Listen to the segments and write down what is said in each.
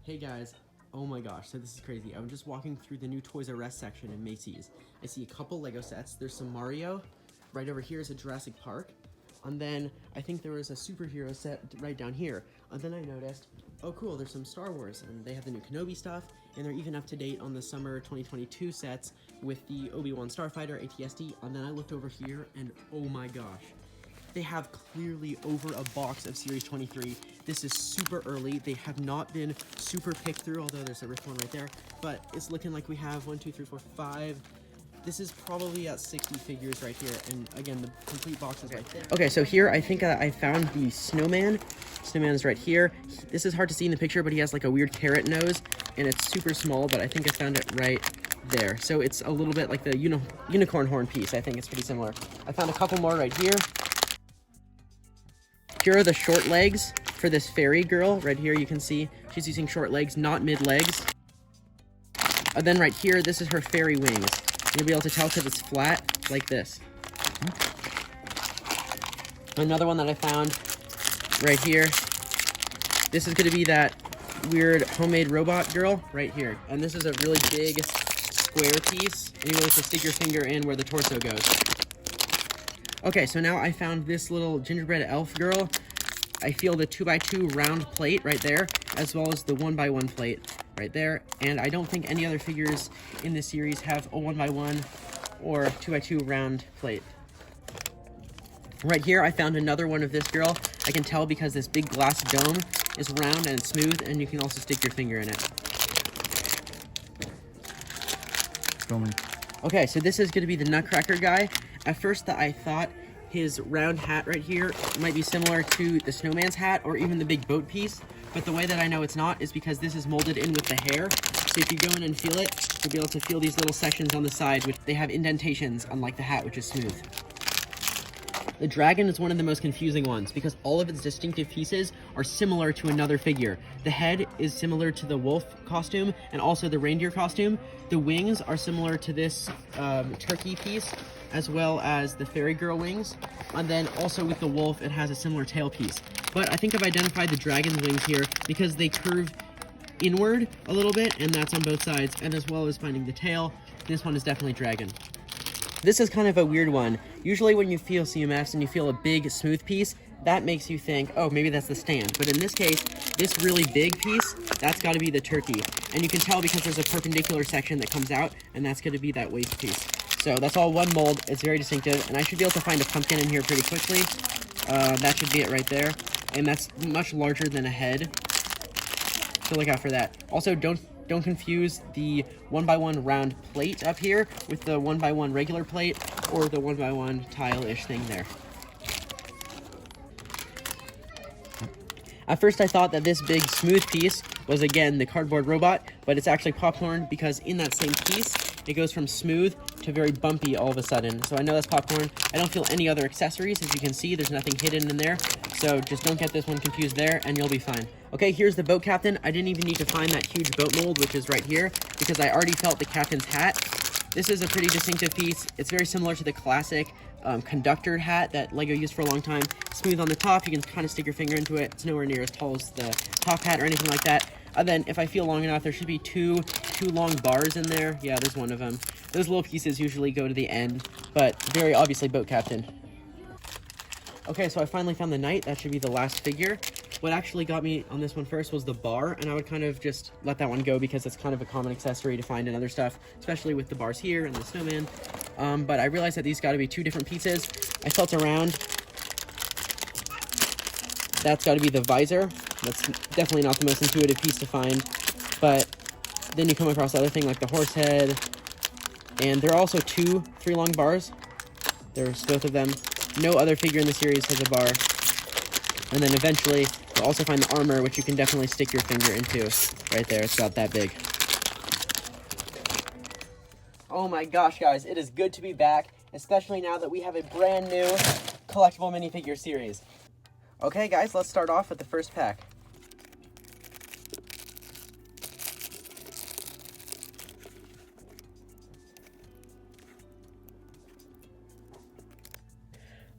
Hey guys, oh my gosh, so this is crazy. I'm just walking through the new Toys R Us section in Macy's. I see a couple Lego sets. There's some Mario. Right over here is a Jurassic Park. And then I think there was a superhero set right down here. And then I noticed, oh cool, there's some Star Wars, and they have the new Kenobi stuff, and they're even up to date on the summer 2022 sets with the Obi-Wan Starfighter AT-ST. And then I looked over here, and oh my gosh, they have clearly over a box of Series 23. This is super early. They have not been super picked through, although there's a Rift one right there. But it's looking like we have 1, 2, 3, 4, 5. This is probably at 60 figures right here. And again, the complete box is right there. Okay, so here I think I found the snowman. Snowman is right here. This is hard to see in the picture, but he has like a weird carrot nose, and it's super small, but I think I found it right there. So it's a little bit like the unicorn horn piece. I think it's pretty similar. I found a couple more right here. Here are the short legs for this fairy girl. Right here you can see she's using short legs, not mid legs. And then right here, this is her fairy wings. You'll be able to tell because it's flat, like this. Another one that I found right here. This is going to be that weird homemade robot girl right here. And this is a really big square piece, and you're able to stick your finger in where the torso goes. Okay, so now I found this little gingerbread elf girl. I feel the 2x2 round plate right there, as well as the 1x1 plate right there. And I don't think any other figures in this series have a 1x1 or 2x2 round plate. Right here, I found another one of this girl. I can tell because this big glass dome is round and it's smooth, and you can also stick your finger in it. Filming. Okay, so this is going to be the Nutcracker guy. At first, I thought his round hat right here might be similar to the snowman's hat or even the big boat piece, but the way that I know it's not is because this is molded in with the hair. So if you go in and feel it, you'll be able to feel these little sections on the side, which they have indentations, unlike the hat, which is smooth. The dragon is one of the most confusing ones because all of its distinctive pieces are similar to another figure. The head is similar to the wolf costume and also the reindeer costume. The wings are similar to this turkey piece, as well as the fairy girl wings. And then also with the wolf, it has a similar tail piece. But I think I've identified the dragon's wings here because they curve inward a little bit, and that's on both sides. And as well as finding the tail, this one is definitely dragon. This is kind of a weird one. Usually when you feel CMFs and you feel a big smooth piece, that makes you think, oh, maybe that's the stand. But in this case, this really big piece, that's got to be the turkey. And you can tell because there's a perpendicular section that comes out, and that's going to be that waist piece. So that's all one mold. It's very distinctive, and I should be able to find a pumpkin in here pretty quickly. That should be it right there. And that's much larger than a head. So look out for that. Also, don't confuse the 1x1 round plate up here with the 1x1 regular plate or the 1x1 tile-ish thing there. At first I thought that this big smooth piece was again the cardboard robot, but it's actually popcorn because in that same piece it goes from smooth to very bumpy all of a sudden. So I know that's popcorn. I don't feel any other accessories. As you can see, there's nothing hidden in there. So just don't get this one confused there and you'll be fine. Okay, here's the boat captain. I didn't even need to find that huge boat mold, which is right here, because I already felt the captain's hat. This is a pretty distinctive piece. It's very similar to the classic conductor hat that LEGO used for a long time. Smooth on the top, you can kind of stick your finger into it. It's nowhere near as tall as the top hat or anything like that. And then if I feel long enough, there should be two long bars in there. Yeah, there's one of them. Those little pieces usually go to the end, but very obviously boat captain. Okay, so I finally found the knight. That should be the last figure. What actually got me on this one first was the bar, and I would kind of just let that one go because it's kind of a common accessory to find in other stuff, especially with the bars here and the snowman. But I realized that these got to be two different pieces. I felt around. That's got to be the visor. That's definitely not the most intuitive piece to find, but then you come across the other thing like the horse head, and there are also 3 long bars. There's both of them. No other figure in the series has a bar. And then eventually, you'll also find the armor, which you can definitely stick your finger into. Right there, it's about that big. Oh my gosh, guys, it is good to be back, especially now that we have a brand new collectible minifigure series. Okay, guys, let's start off with the first pack.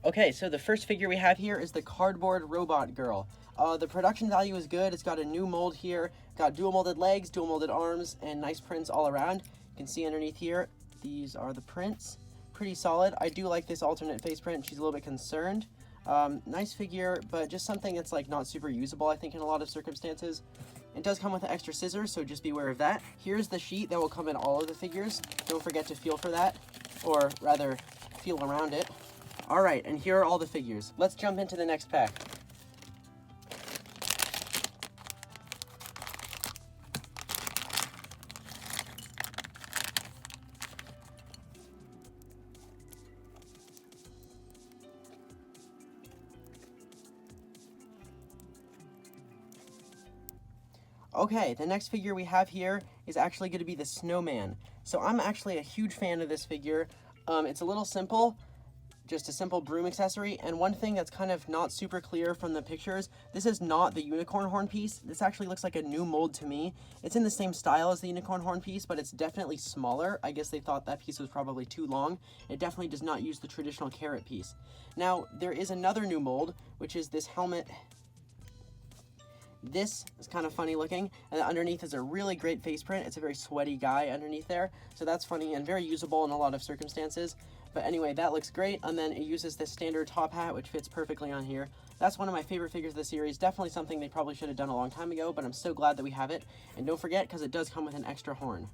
Okay, so the first figure we have here is the cardboard robot girl. The production value is good. It's got a new mold here, got dual molded legs, dual molded arms, and nice prints all around. You can see underneath here, these are the prints. Pretty solid. I do like this alternate face print. She's a little bit concerned. Nice figure, but just something that's like not super usable, I think, in a lot of circumstances. It does come with an extra scissors, so just be aware of that. Here's the sheet that will come in all of the figures. Don't forget to feel for that, or rather, feel around it. All right, and here are all the figures. Let's jump into the next pack. Okay, the next figure we have here is actually going to be the Snowman. So I'm actually a huge fan of this figure. It's a little simple, just a simple broom accessory. And one thing that's kind of not super clear from the pictures, this is not the unicorn horn piece. This actually looks like a new mold to me. It's in the same style as the unicorn horn piece, but it's definitely smaller. I guess they thought that piece was probably too long. It definitely does not use the traditional carrot piece. Now, there is another new mold, which is this helmet. This is kind of funny looking, and underneath is a really great face print. It's a very sweaty guy underneath there, so that's funny and very usable in a lot of circumstances. But anyway, that looks great, and then it uses this standard top hat, which fits perfectly on here. That's one of my favorite figures of the series. Definitely something they probably should have done a long time ago, but I'm so glad that we have it. And don't forget, because it does come with an extra horn.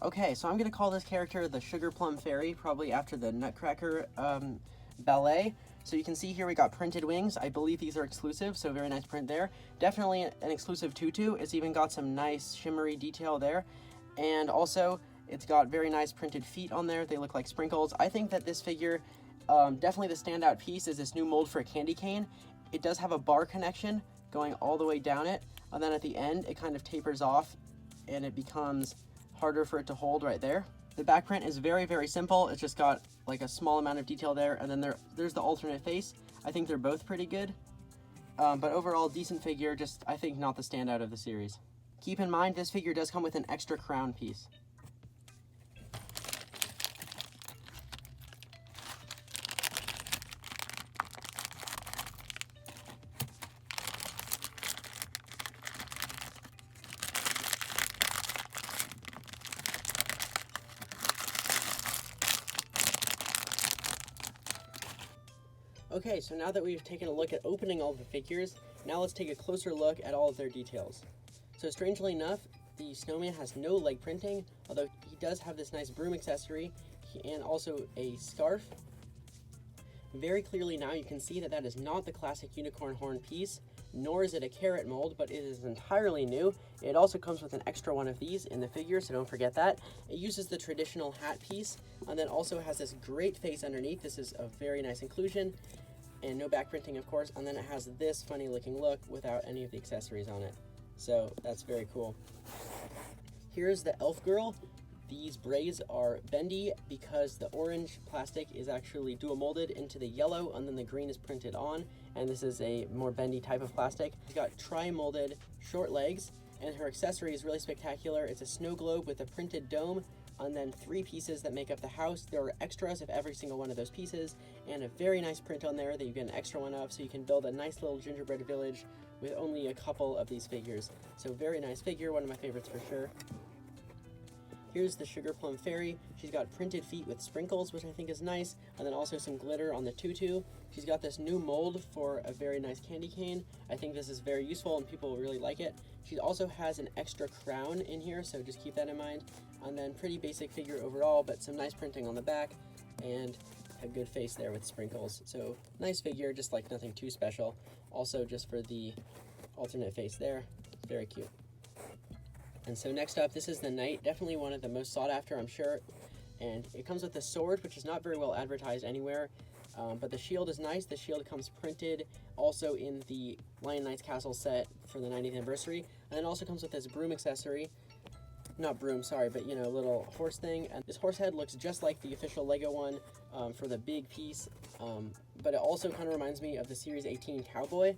Okay, so I'm going to call this character the Sugar Plum Fairy, probably after the Nutcracker ballet. So you can see here we got printed wings. I believe these are exclusive, so very nice print there. Definitely an exclusive tutu. It's even got some nice shimmery detail there. And also, it's got very nice printed feet on there. They look like sprinkles. I think that this figure, definitely the standout piece, is this new mold for a candy cane. It does have a bar connection going all the way down it, and then at the end, it kind of tapers off, and it becomes harder for it to hold right there. The back print is very, very simple. It's just got like a small amount of detail there, and then there's the alternate face. I think they're both pretty good, but overall decent figure, just I think not the standout of the series. Keep in mind this figure does come with an extra crown piece. Okay, so now that we've taken a look at opening all the figures, now let's take a closer look at all of their details. So strangely enough, the Snowman has no leg printing, although he does have this nice broom accessory and also a scarf. Very clearly now you can see that that is not the classic unicorn horn piece, nor is it a carrot mold, but it is entirely new. It also comes with an extra one of these in the figure, so don't forget that. It uses the traditional hat piece, and then also has this great face underneath. This is a very nice inclusion, and no back printing, of course, and then it has this funny looking look without any of the accessories on it. So that's very cool. Here's the elf girl. These braids are bendy because the orange plastic is actually dual molded into the yellow, and then the green is printed on, and this is a more bendy type of plastic. She's got tri-molded short legs, and her accessory is really spectacular. It's a snow globe with a printed dome, and then 3 pieces that make up the house. There are extras of every single one of those pieces, and a very nice print on there that you get an extra one of, so you can build a nice little gingerbread village with only a couple of these figures. So very nice figure, one of my favorites for sure. Here's the Sugar Plum Fairy. She's got printed feet with sprinkles, which I think is nice, and then also some glitter on the tutu. She's got this new mold for a very nice candy cane. I think this is very useful and people will really like it. She also has an extra crown in here, so just keep that in mind. And then pretty basic figure overall, but some nice printing on the back, and a good face there with sprinkles. So nice figure, just like nothing too special. Also just for the alternate face there, very cute. And so next up, this is the knight, definitely one of the most sought after, I'm sure. And it comes with a sword, which is not very well advertised anywhere, but the shield is nice. The shield comes printed also in the Lion Knight's Castle set for the 90th anniversary, and then also comes with this broom accessory. not broom, sorry, but you know, little horse thing. And this horse head looks just like the official Lego one for the big piece, but it also kind of reminds me of the Series 18 Cowboy.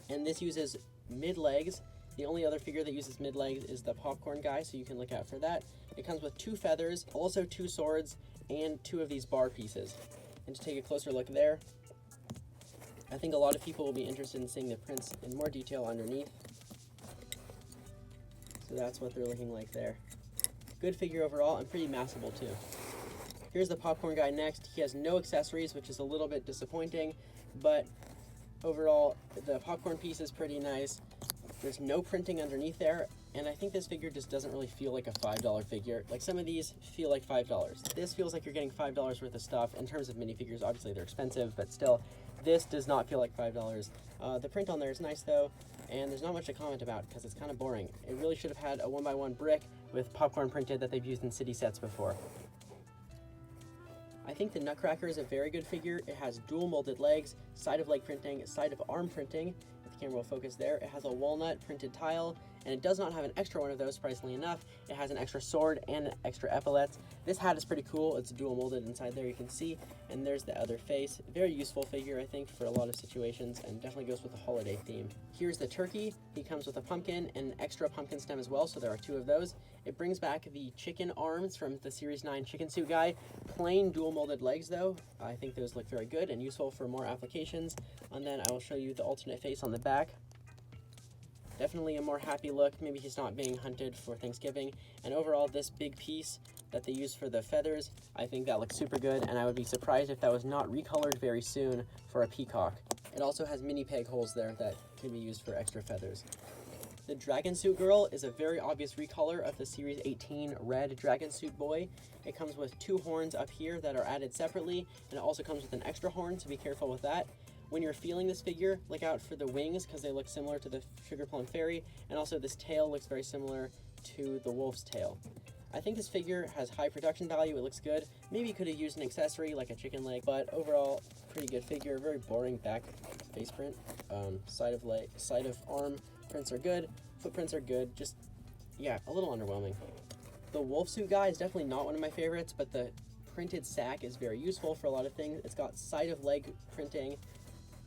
And this uses mid legs. The only other figure that uses mid legs is the popcorn guy, so you can look out for that. It comes with 2 feathers, also 2 swords, and 2 of these bar pieces. And to take a closer look there, I think a lot of people will be interested in seeing the prints in more detail underneath. So that's what they're looking like there. Good figure overall, and pretty massable too. Here's the popcorn guy next. He has no accessories, which is a little bit disappointing, but overall, the popcorn piece is pretty nice. There's no printing underneath there, and I think this figure just doesn't really feel like a $5 figure. Like, some of these feel like $5. This feels like you're getting $5 worth of stuff. In terms of minifigures, obviously they're expensive, but still, this does not feel like $5. The print on there is nice though, and there's not much to comment about because it's kind of boring. It really should have had a 1x1 brick with popcorn printed that they've used in city sets before. I think the Nutcracker is a very good figure. It has dual molded legs, side of leg printing, side of arm printing. If the camera will focus there. It has a walnut printed tile, and it does not have an extra one of those, surprisingly enough. It has an extra sword and extra epaulets. This hat is pretty cool. It's dual molded inside there, you can see. And there's the other face. Very useful figure, I think, for a lot of situations, and definitely goes with the holiday theme. Here's the turkey. He comes with a pumpkin and an extra pumpkin stem as well, so there are 2 of those. It brings back the chicken arms from the Series 9 chicken suit guy. Plain dual molded legs though. I think those look very good and useful for more applications. And then I will show you the alternate face on the back. Definitely a more happy look. Maybe he's not being hunted for Thanksgiving. And overall, this big piece that they use for the feathers, I think that looks super good, and I would be surprised if that was not recolored very soon for a peacock. It also has mini peg holes there that can be used for extra feathers. The Dragon Suit Girl is a very obvious recolor of the Series 18 red Dragon Suit Boy. It comes with 2 horns up here that are added separately, and it also comes with an extra horn, so be careful with that. When you're feeling this figure, look out for the wings because they look similar to the Sugar Plum Fairy, and also this tail looks very similar to the wolf's tail. I think this figure has high production value. It looks good. Maybe you could have used an accessory like a chicken leg, but overall, pretty good figure. Very boring back face print. Side of arm prints are good. Footprints are good. Just, yeah, a little underwhelming. The wolf suit guy is definitely not one of my favorites, but the printed sack is very useful for a lot of things. It's got side of leg printing,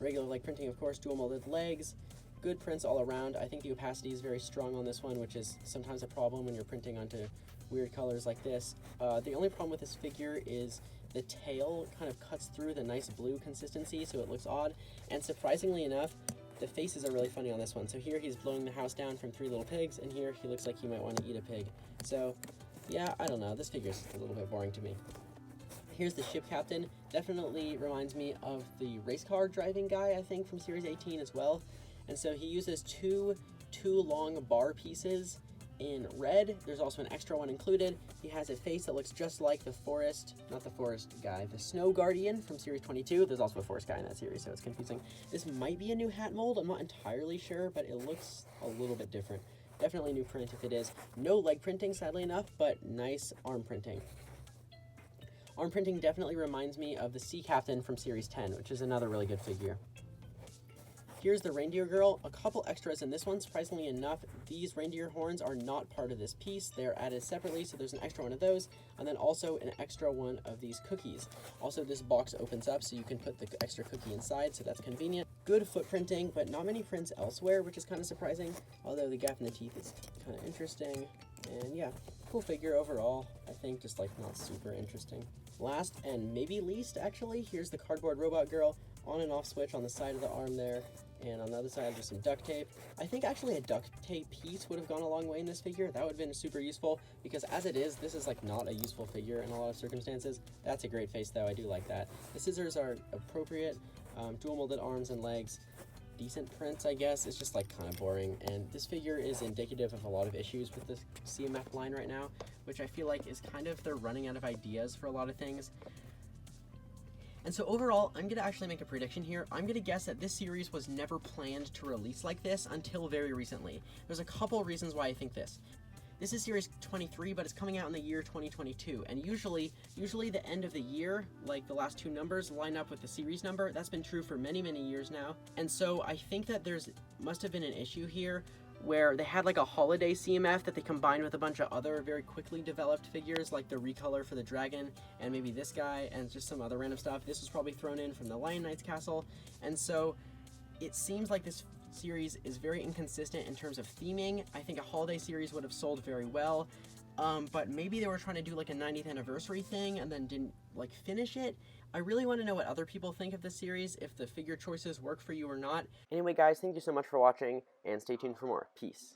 regular leg printing, of course, dual molded legs. Good prints all around. I think the opacity is very strong on this one, which is sometimes a problem when you're printing onto weird colors like this. The only problem with this figure is the tail kind of cuts through the nice blue consistency, so it looks odd. And surprisingly enough, the faces are really funny on this one. So here he's blowing the house down from 3 little pigs, and here he looks like he might want to eat a pig. So yeah, I don't know. This figure's a little bit boring to me. Here's the ship captain. Definitely reminds me of the race car driving guy, I think, from Series 18 as well. And so he uses two long bar pieces in red. There's also an extra one included. He has a face that looks just like the the snow guardian from Series 22. There's also a forest guy in that series, so it's confusing. This might be a new hat mold. I'm not entirely sure, but it looks a little bit different. Definitely new print if it is. No leg printing, sadly enough, but nice arm printing. Arm printing definitely reminds me of the Sea Captain from Series 10, which is another really good figure. Here's the reindeer girl. A couple extras in this one. Surprisingly enough, these reindeer horns are not part of this piece. They're added separately, so there's an extra one of those, and then also an extra one of these cookies. Also, this box opens up, so you can put the extra cookie inside, so that's convenient. Good foot printing, but not many prints elsewhere, which is kind of surprising, although the gap in the teeth is kind of interesting. And yeah, cool figure overall. I think just like not super interesting. Last and maybe least, actually, here's the cardboard robot girl. On and off switch on the side of the arm there, and on the other side just some duct tape. I think actually a duct tape piece would have gone a long way in this figure. That would have been super useful, because as it is, this is like not a useful figure in a lot of circumstances. That's a great face though, I do like that. The scissors are appropriate, dual molded arms and legs. Decent prints, I guess. It's just like kind of boring, and this figure is indicative of a lot of issues with the CMF line right now, which I feel like is kind of they're running out of ideas for a lot of things. And so overall, I'm going to actually make a prediction here. I'm going to guess that this series was never planned to release like this until very recently. There's a couple reasons why I think this. This is Series 23, but it's coming out in the year 2022, and usually the end of the year, like the last 2 numbers, line up with the series number. That's been true for many, many years now. And so I think that must have been an issue here where they had like a holiday CMF that they combined with a bunch of other very quickly developed figures, like the recolor for the dragon and maybe this guy and just some other random stuff. This was probably thrown in from the Lion Knight's castle. And so it seems like this series is very inconsistent in terms of theming. I think a holiday series would have sold very well, but maybe they were trying to do like a 90th anniversary thing and then didn't like finish it. I really want to know what other people think of this series, if the figure choices work for you or not. Anyway guys, thank you so much for watching, and stay tuned for more. Peace.